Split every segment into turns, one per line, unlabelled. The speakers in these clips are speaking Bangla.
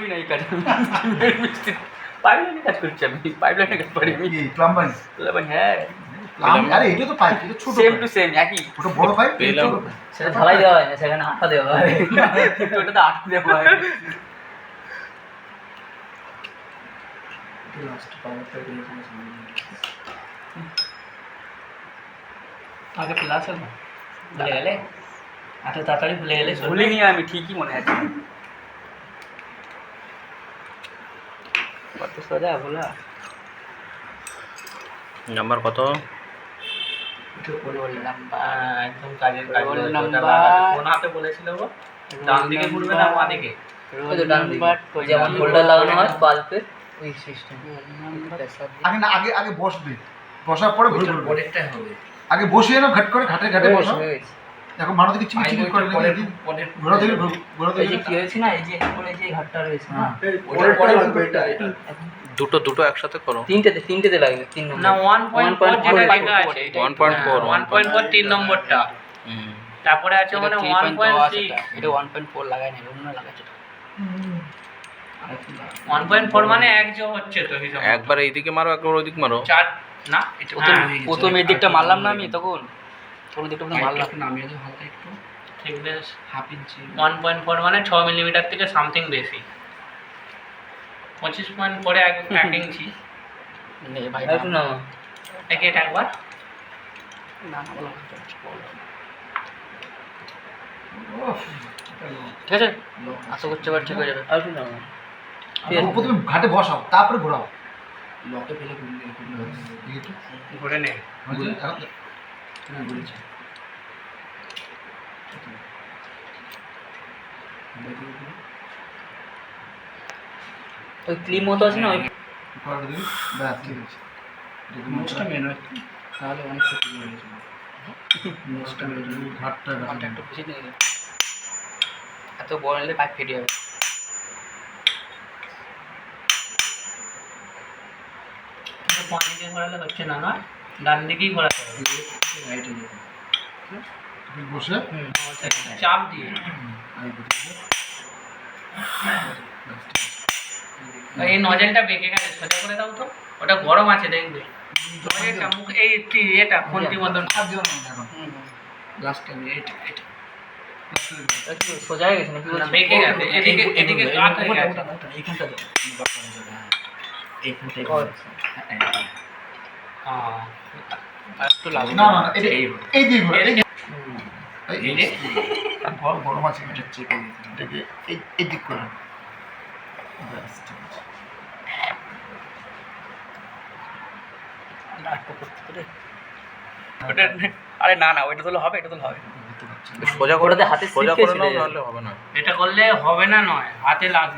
কিছুই নাই কাজ মিস্ত্রি পাইপলাইনে কাজ করছি আমি পাইপলাইনে কাজ করি আমি
প্লাম্বার
হ্যাঁ
আরে এটা তো পাইপ এটা ছোট
সেম টু সেম একই
ওটা বড় পাইপ
পেলাম।
সেটা ঢালাই দেওয়া হয় না, সেখানে আঠা দেওয়া হয়।
ওটা তো আট দেওয়া হয়
আগে প্লাস হলো ভুলে গেলে এত তাড়াতাড়ি ভুলে গেলে চলবে?
ভুলিনি আমি ঠিকই মনে আছে কত সোজা ভোলা
নাম্বার কত?
একদম কাজের কাজ
রোল
করে
নাম্বার-
ওটা লাগাতে। কোন হাতে বলেছিল গো? ডান দিকে ঘুরবে না বাঁ দিকে?
রোল
ডান দিকে।
নাম্বার
যেমন হোল্ডার লাগানো হয় বাল্বের ওই সিস্টেম।
আগে না আগে আগে বসবে বসার পরে ঘুরে ঘুরবে
পরেরটাই হবে।
আগে বসিয়ে না ঘাট করে ঘাটে ঘাটে বসো
হয়ে গেছে।
দেখো মানুষ দিকে চিকি চিকি করে নাকি ঘোরা থেকে ঘোরা
এই যে
থেকে
কি হয়েছে না, এই যে উপরে যে ঘাটটা রয়েছে না,
ওটার পরে লাগবে এটা
দুটো একসাথে করো।
তিনটেতে লাগবে, 3 নম্বর
না 1.4 যেটা লেখা আছে
1.4
1.4 3 নম্বরটা
হুম।
তারপরে আছে মানে 1.6
এটা 1.4 লাগাই না, অন্য লাগাচ্ছে।
1.4 মানে এক যে হচ্ছে তো হিসাব
একবার এইদিকে মারো একবার ওইদিকে মারো।
চার না এটা
প্রথম এই দিকটা মারলাম না আমি তখন, প্রথম দিকটা মারলাম।
নামিয়ে দাও হালকা একটু থিকনেস হাফ ইঞ্চি 1.4 মানে 6 মিলিমিটার থেকে সামথিং বেশি 25.4 1 ইঞ্চি
নে ভাই না
একে এটা একবার
না বলো ঠিক আছে, আশা করছি এবার ঠিক হয়ে যাবে। আর শুনো
প্রথমে ঘাটে বসাও তারপরে ঘোরাও
লকে ফেলে
ঘুরে নে
ওই ক্লিপ মতো আছে না, ওই
ব্যাস ঠিক আছে
মোস্টটা মেন হয় তাহলে অনেক ক্ষতি হয়ে গেছে। মোস্টটা মেন
ঘাটটা
ঘন্টা একটু বেশি নিয়ে এত বড় নিলে পাইপ ফেটে যাবে।
বাঁ দিকে ঘোরালে হচ্ছে না নয় ডান দিকেই ঘোরাতে হবে
বসে
চাপ দিয়ে এই নজেলটা বেঁকে গেছে সোজা করে দাও তো, ওটা গরম আছে দেখবে নজেলটা মুখ এই এটা খুন্তি মতন
হাত দিও না এখন
লাস্ট টাইম এটা একটু সোজা হয়ে গেছে নাকি?
না, বেঁকে গেছে এদিকে এদিকে কাত হয়ে গেছে
এইখানটা দাও, এইখানটা
হ্যাঁ
আর একটু লাগবে
না না এটা এই দিকে ঘোরা এই
এই যে
গরম আছে এটা চেক করে এটাকে এই দিক করে ব্যাস ঠিক আছে
আরে না না ওইটা তো হবে, এটা তো হবে
সোজা করে
ওটাতে হাতে
সোজা
ছিটকে
করে নাও
ছিঁড়ে
নাহলে হবে না।
এটা করলে হবে না নয় হাতে লাগবে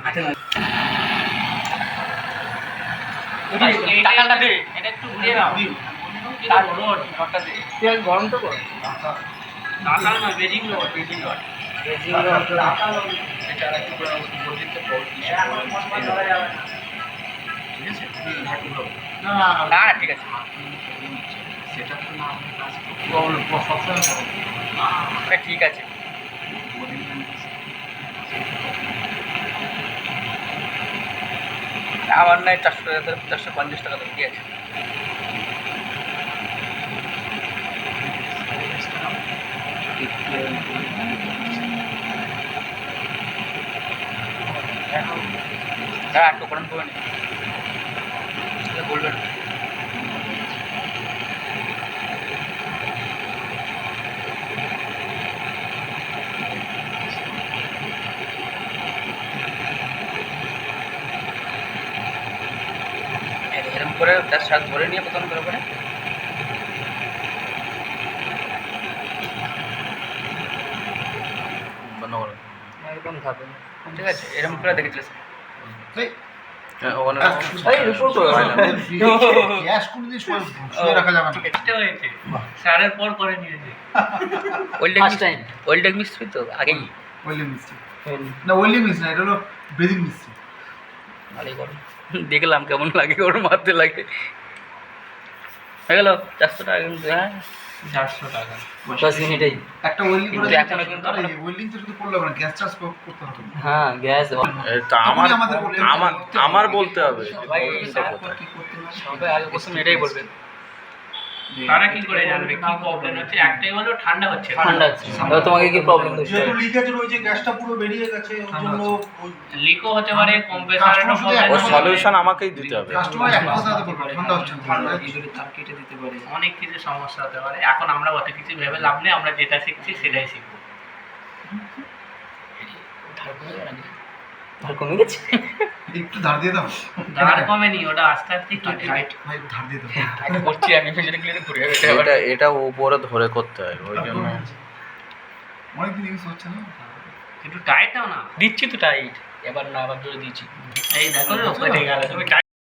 টাকাটা দে এটা একটু ঘুরিয়ে দাও তার লোড ঘরটা দে
তুই আগে গরম তো কর।
টাকা নয় বেজিং লোড বেজিং লোড এটা একটু বলতে
না না
না ঠিক আছে
সেটা তো না প্রবলেম সবসময়
ঠিক আছে আমার নয় 450 টাকা তো কি আছে হ্যাঁ টোকন করে নি বলবেন এরকম করে তার সাথে ধরে নিয়ে প্রথম করে করে
বন্ধ করো।
একদম থাকবে
ঠিক আছে এরকম করে দেখেছিস
এই
হ্যাঁ, ওখানে
এই উপর করো
গ্যাস কোন দিন শুয়ে রাখা যাবে না
এটা হয়েছে সারের পর করে নিয়েছে
First time.
ওল্ড ডেক মিস্ত্রি তো আগেই
ওয়েল্ডিং মিস্ত্রি না ওয়েল্ডিং মিস্ত্রি না এটা হলো বেদিং মিস্ত্রি
ভালোই করো।
দেখলাম কেমন লাগে ওর মারতে লাগে হয়ে গেল 400 টাকা কিন্তু হ্যাঁ 400 টাকা
10 মিনিটেই।
একটা ওয়েল্ডিং করে
কিন্তু এখনো কিন্তু
আরে ওয়েল্ডিং তো শুধু করলে হবে না, গ্যাস চার্জ করতে হবে।
হ্যাঁ গ্যাস
তা আমার
তখনই আমাদের বলতে হবে।
আমার আমার বলতে হবে
ভাই
এটা কোথায়?
সবাই আগে প্রথম এটাই বলবে
তারা কি করে জানবে কি প্রবলেম হচ্ছে? একটাই হলো ঠান্ডা হচ্ছে না।
ঠান্ডা আছে এবার তোমাকে কি প্রবলেম হচ্ছে
যেহেতু লিকেজের ওই যে গ্যাসটা পুরো বেরিয়ে গেছে ওই জন্য
লিকও হতে পারে, কম্প্রেসারেরও
Customer শুধু
প্রবলেম
ওর
হতে পারে।
সলিউশন আমাকেই দিতে হবে।
কাস্টমার এক কথা বলবে ঠান্ডা হচ্ছে না, ঠান্ডা হচ্ছে।
তার কেটে দিতে পারে
অনেক কিছু সমস্যা হতে পারে। এখন আমরা অত কিছু ভেবে লাভ নেই, আমরা যেটা শিখছি সেটাই শিখবো।
ধার কমে গেছে
একটু ধার দিয়ে দাও।
দাঁড় কমেনি, ওটা আস্তে আস্তে একটু
টাইট ভাই ধার দিয়ে দাও।
করছি আমি ফিজিক্যালি ক্লিয়ার ঘুরে
এটা এটা উপরে ধরে করতে হয় ওই জন্য।
অনেকদিন ইউজ হচ্ছে না।
একটু টাইট দাও না।
দিচ্ছি তো টাইট এবার না আবার জোরে দিচ্ছি
এই দেখো কেটে গেল, তুমি